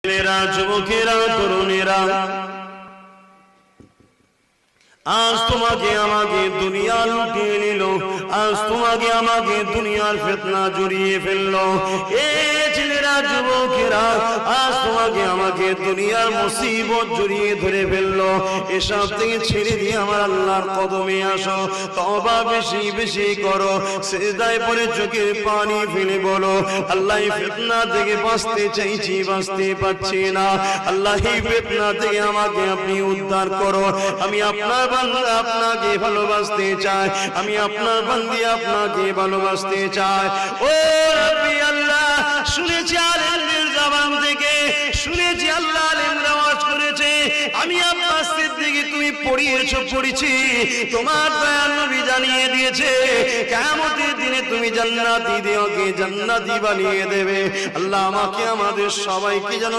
ছেলেরা, যুবকেরা, তরুণেরা, আজ তোমাকে আমাকে দুনিয়া লুটিয়ে নিল, আজ তোমাকে আমাকে দুনিয়ার ফিতনা জড়িয়ে ফেললো। এ ছেলেরা, যুবকেরা, আজ তোমাকে আমাকে দুনিয়ার মুসিবত জড়িয়ে ধরে ফেললো। এসব থেকে ছেড়ে দিয়ে আমার আল্লাহর কদমে আসো, তওবা বেশি বেশি করো, সিজদায় পড়ে চোখের পানি ফেলে বলো, আল্লাহ এই ফিতনা থেকে বাঁচতে চাইছি, বাঁচতে পারছি না। আল্লাহ এই ফিতনা থেকে আমাকে আপনি উদ্ধার করো। আমি আপনার বান্দা, আপনাকে ভালোবাসতে চাই। আমি আপনার বান্দি, আপনাকে ভালোবাসতে চাই। ও রব্বি আল্লাহ, শুনেছি আলেমদের জবান থেকে, শুনেছি আল্লাহ আলেমরা ওয়াজ করেছে, আমি আব্বাস সিদ্দিকী তুমি পড়েছি, তোমার দয়ার নবী জানিয়ে দিয়েছে কিয়ামতের দিনে তুমি জান্নাতি দেওকে জান্নাতি বানিয়ে দেবে। আল্লাহ আমাকে আমাদের সবাইকে যেন